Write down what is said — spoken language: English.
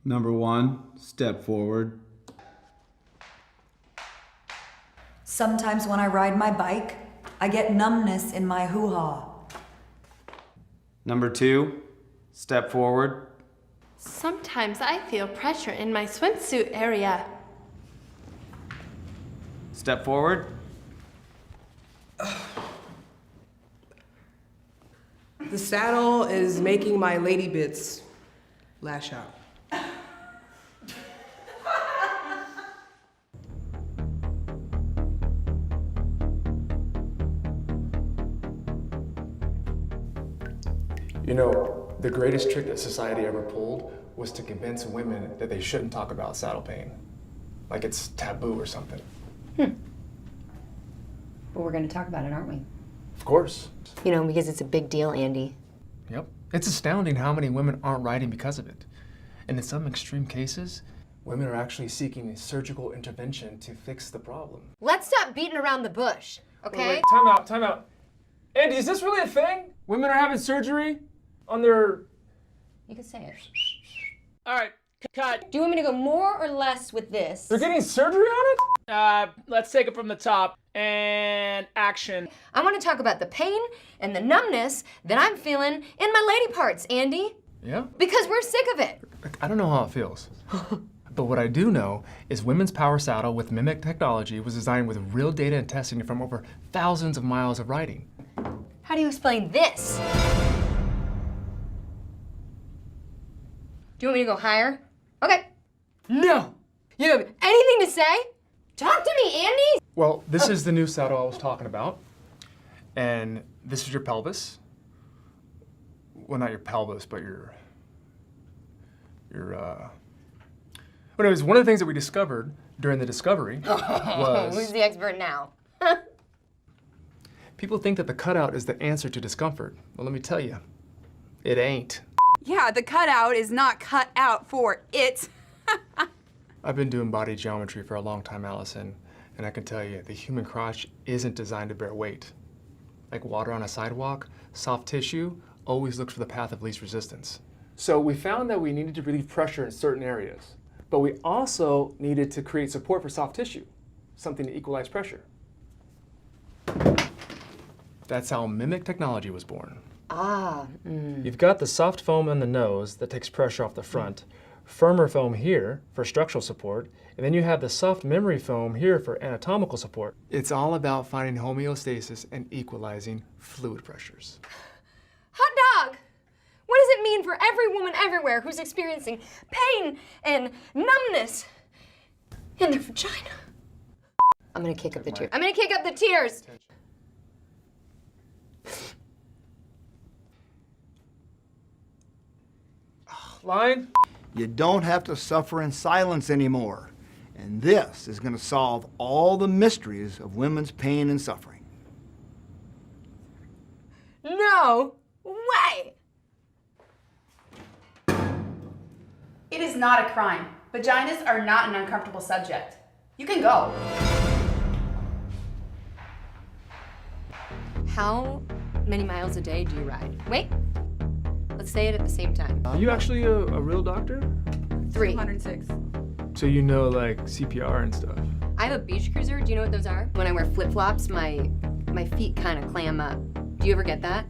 Number 1, step forward. Sometimes when I ride my bike, I get numbness in my hoo-ha. Number 2, step forward. Sometimes I feel pressure in my swimsuit area. Step forward. The saddle is making my lady bits lash out. You know, the greatest trick that society ever pulled was to convince women that they shouldn't talk about saddle pain. Like it's taboo or something. But we're going to talk about it, aren't we? Of course. You know, because it's a big deal, Andy. Yep. It's astounding how many women aren't riding because of it. And in some extreme cases, women are actually seeking surgical intervention to fix the problem. Let's stop beating around the bush, okay? Wait, time out. Andy, is this really a thing? Women are having surgery on their... You can say it. All right, cut. Do you want me to go more or less with this? They're getting surgery on it? Let's take it from the top. And action. I want to talk about the pain and the numbness that I'm feeling in my lady parts, Andy. Yeah? Because we're sick of it. I don't know how it feels. But what I do know is Women's Power Saddle with Mimic technology was designed with real data and testing from over thousands of miles of riding. How do you explain this? Do you want me to go higher? Okay. No. You have anything to say? Talk to me, Andy! Well, this is the new saddle I was talking about. And this is your pelvis. Well, not your pelvis, but your But anyways, one of the things that we discovered during the discovery was... Who's the expert now? People think that the cutout is the answer to discomfort. Well, let me tell you, it ain't. Yeah, the cutout is not cut out for it. I've been doing body geometry for a long time, Allison, and I can tell you, the human crotch isn't designed to bear weight. Like water on a sidewalk, soft tissue always looks for the path of least resistance. So we found that we needed to relieve pressure in certain areas, but we also needed to create support for soft tissue, something to equalize pressure. That's how Mimic technology was born. You've got the soft foam on the nose that takes pressure off the front, firmer foam here for structural support, and then you have the soft memory foam here for anatomical support. It's all about finding homeostasis and equalizing fluid pressures. Hot dog! What does it mean for every woman everywhere who's experiencing pain and numbness in their vagina? I'm going to kick up the tears. I'm gonna kick up the tears. Line? You don't have to suffer in silence anymore. And this is going to solve all the mysteries of women's pain and suffering. No way! It is not a crime. Vaginas are not an uncomfortable subject. You can go. How many miles a day do you ride? Wait, let's say it at the same time. Are you actually a real doctor? 3. 206. So you know like CPR and stuff? I have a beach cruiser. Do you know what those are? When I wear flip-flops, my feet kind of clam up. Do you ever get that?